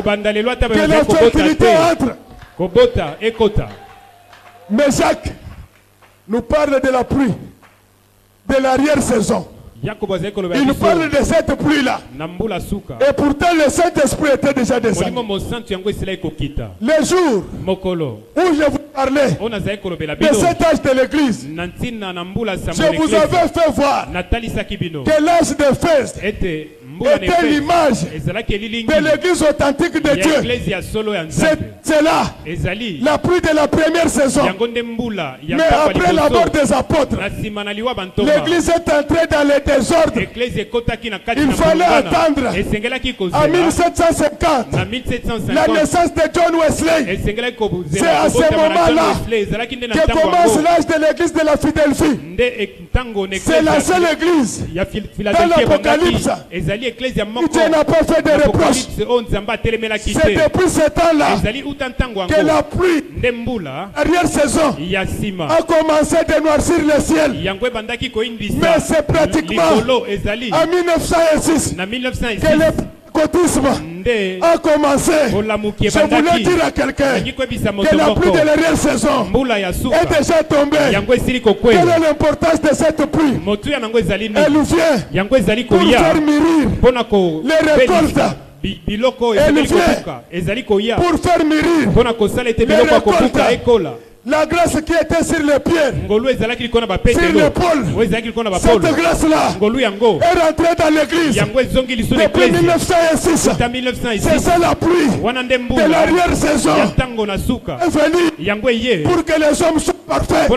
la fertilité entre. Mais Jacques nous parle de la pluie de l'arrière-saison. Il parle de cette pluie-là. Et pourtant le Saint-Esprit était déjà descendu. Le jour où je vous parlais de cet âge de l'église, je vous avais fait voir que l'âge de Fès était l'image de l'église authentique de Dieu. C'est là la pluie de la première saison. Mais après la mort des apôtres, l'église est entrée dans le désordre. Il fallait attendre en 1750 la naissance de John Wesley. C'est à ce moment-là que commence l'âge de l'église de la Philadelphie. C'est la seule église dans l'Apocalypse. Dieu n'a pas fait de reproches. C'est depuis ce temps-là que la pluie arrière-saison a commencé de noircir le ciel. Mais c'est pratiquement en 1906 que pentecôtisme a commencé, je voulais dire à quelqu'un que la pluie de l'arrière-saison est déjà tombée. Quelle est l'importance de cette pluie? Elle vient pour faire mûrir les récoltes. Elle vient pour faire mûrir les récoltes. La grâce qui était sur les pierres, sur l'épaule, cette grâce-là est rentrée dans l'église depuis 1906. C'est ça la pluie de l'arrière-saison est venue pour que les hommes soient parfaits.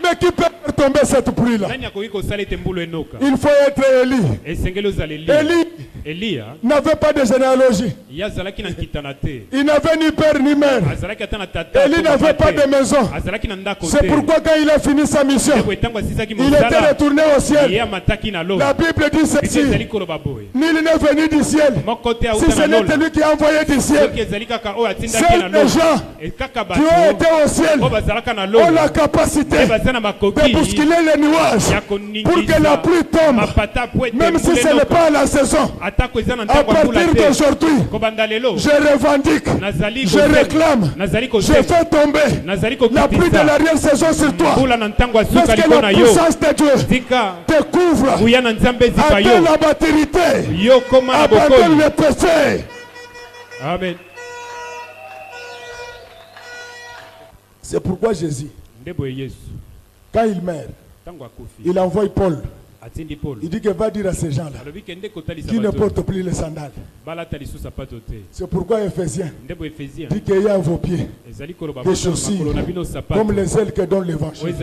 Mais qui peut faire tomber cette pluie-là? Il faut être Élie. Élie n'avait pas de généalogie. Il n'avait ni père ni mère. Élie n'avait pas de maison. C'est pourquoi quand il a fini sa mission, il était retourné au ciel. La Bible dit ceci: nul n'est venu du ciel si ce n'était lui qui a envoyé du ciel. Seuls les gens qui ont été au ciel ont la capacité de bousculer les nuages pour que la pluie tombe, même si ce n'est pas la saison. À partir d'aujourd'hui, je revendique, je réclame, je fais tomber la pluie de l'arrière-saison sur toi. Parce que la puissance de Dieu te couvre. Attends la maturité, abandonne le péché. Amen. C'est pourquoi Jésus, quand il meurt, il envoie Paul. Il dit que va dire à ces gens-là qui ne portent plus les sandales. C'est pourquoi Éphésiens dit qu'il y a à vos pieds des chaussures comme les ailes que donne l'évangile.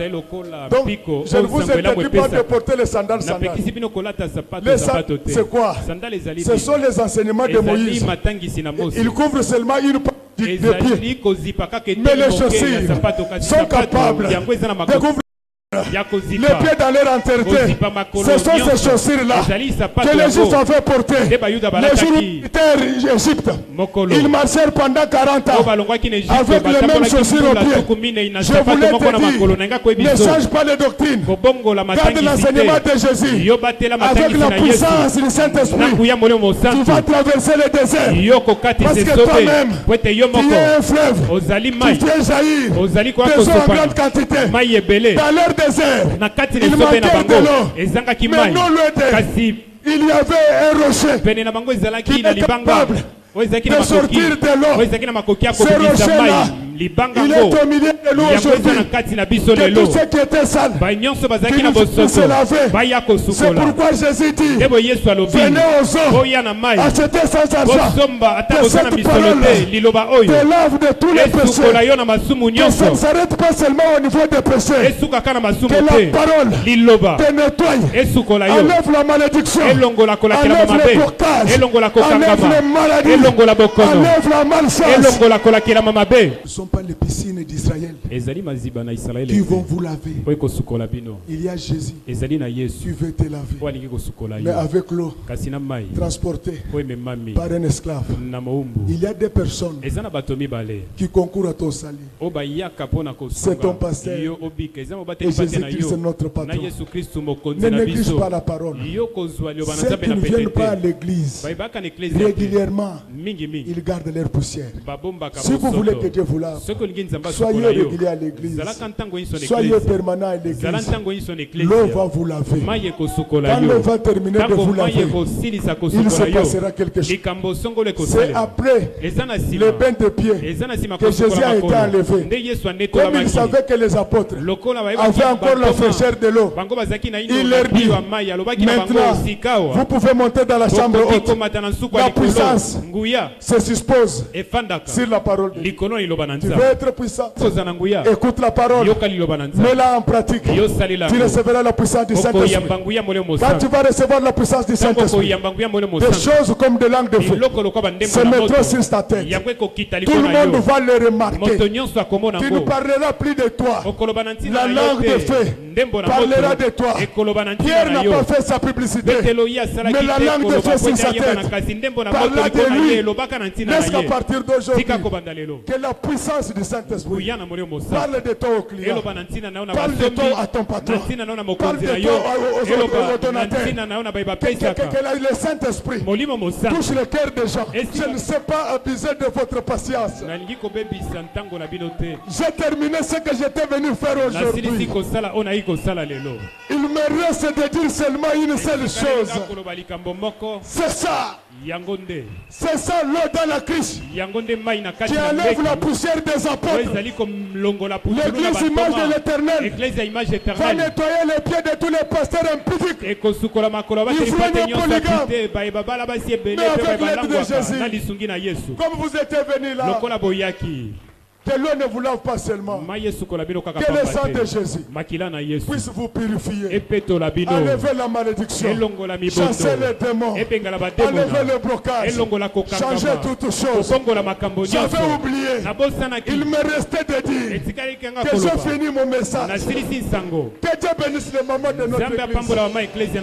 Donc je ne vous interdis pas de porter les sandales. Les sandales, c'est quoi? Ce sont les enseignements de Moïse. Ils couvrent seulement une partie des pieds. Mais les chaussures sont capables de couvrir les pieds dans leur entièreté. Ce sont ces chaussures-là que les Juifs avaient portées les jours où ils étaient en Égypte. Ils marchèrent pendant 40 ans avec les mêmes chaussures aux pieds. Je voulais te dire, ne change pas les doctrines. Garde l'enseignement de Jésus. Avec la puissance du Saint-Esprit, tu vas traverser le désert. Parce que toi-même, tu es un fleuve. Tu fais jaillir des eaux en grande quantité. Dans leur désert, il manquait de l'eau, mais non loin d'eux, il y avait un rocher qui était capable de sortir de l'eau. Ce rocher-là, il est au milieu de nous aujourd'hui. Que tous ceux qui étaient sales, qu'ils puissent se laver. C'est pourquoi Jésus dit: venez aux eaux, achetez sans argent. Que cette parole te lave de tous les péchés. Que ça ne s'arrête pas seulement au niveau des péchés. Que la parole te nettoie, enlève la malédiction, enlève le blocage, enlève les maladies, enlève la malchance. Ce ne sont pas les piscines d'Israël qui vont vous laver. Il y a Jésus qui veut te laver, mais avec l'eau transportée par un esclave. Il y a des personnes qui concourent à ton salut. C'est ton pasteur. Et Jésus-Christ est notre patron. Ne néglige pas la parole. Ceux qui ne viennent pas à l'église régulièrement, ils gardent leur poussière. Si vous voulez que Dieu vous lave, soyez réguliers à l'église, soyez permanents à l'église. L'eau va vous laver. Quand l'eau va terminer de vous laver, il se passera quelque chose. C'est après le bain de pied que Jésus a été enlevé. Comme il savait que les apôtres avaient encore la fraîcheur de l'eau, il leur dit: maintenant vous pouvez monter dans la chambre haute. La puissance se suppose sur la parole de Dieu. Tu veux être puissant, écoute la parole, mets-la en pratique. Tu recevras la puissance du Saint-Esprit. Quand tu vas recevoir la puissance du Saint-Esprit, des choses comme des langues de feu se mettront sur ta tête. Tout le monde va le remarquer. Tu ne parleras plus de toi. La langue de feu parlera de toi. Pierre n'a pas fait sa publicité, mais la langue de feu sur sa tête parlera de lui. Laisse qu'à partir d'aujourd'hui, que la puissance l'absence du Saint-Esprit. Parle de toi au client. Parle de toi à ton patron. Parle de toi au donateur. Que le Saint-Esprit touche le cœur des gens. Je ne sais pas abuser de votre patience. J'ai terminé ce que j'étais venu faire aujourd'hui. Il me reste de dire seulement une seule chose. C'est ça. C'est ça l'eau dans la crise qui enlève la poussière des apôtres. L'église image de l'Éternel va nettoyer les pieds de tous les pasteurs impudiques. Il faut une polygame. Mais avec l'aide de Jésus, comme vous êtes venus là, que l'eau ne vous lave pas seulement. Que le sang de Jésus puisse vous purifier. Enlever la malédiction. Chasser les démons. Enlever le blocage. Changer toutes choses. J'avais oublié. Il me restait de dire que j'ai fini mon message. Que Dieu bénisse le moment de notre église.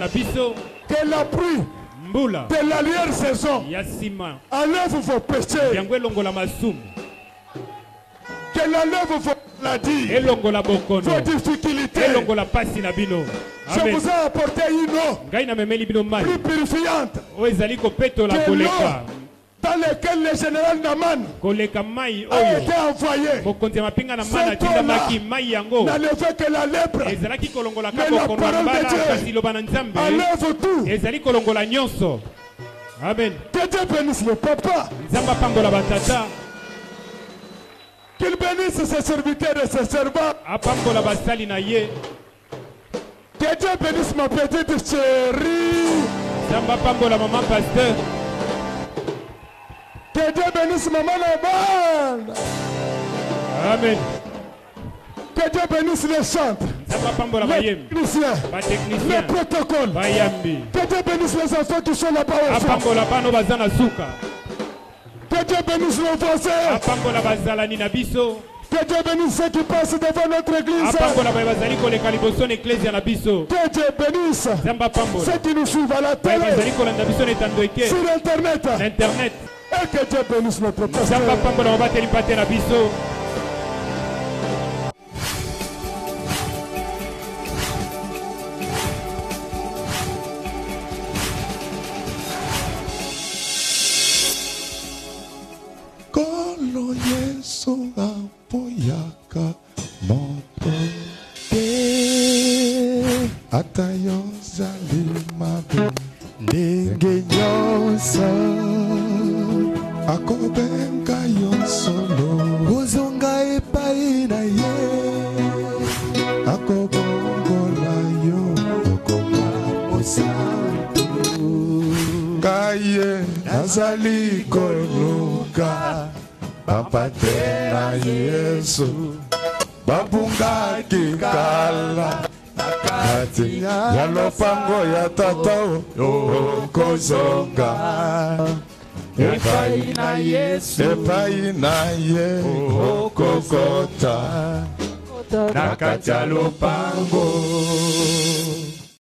Que la pluie de l'arrière-saison enlève vos péchés. Qu'elle enlève vos maladies, vos difficultés. Je vous ai apporté une eau plus purifiante que l'eau dans laquelle le général Naman a été envoyé. Cette eau-là n'enlève que la lèpre. Mais la parole de Dieu enlève tout. Amen. Que Dieu bénisse le papa. Qu'il bénisse ses serviteurs et ses servants. Que Dieu bénisse ma petite chérie. Que Dieu bénisse maman Laban. Amen. Que Dieu bénisse les chantres, les techniciens, les protocoles. Que Dieu bénisse les enfants qui sont là-bas au fond. Que Dieu bénisse nos voisins. Que Dieu bénisse ceux qui passent devant notre église. Que Dieu bénisse ceux qui nous suivent à la télé, sur internet. Et que Dieu bénisse notre pasteur. Kolo Yesu apoyaka moto te atayo zalimabe ndenge nyonso akobenga yo solo ozonga epai na ye akobongola yo okoma mosantu kaye nazali koluka bapate na Yesu babungaki kala kati ya lopango ya tata okozonga epai na Yesu epai na ye okokota na kati ya lopango.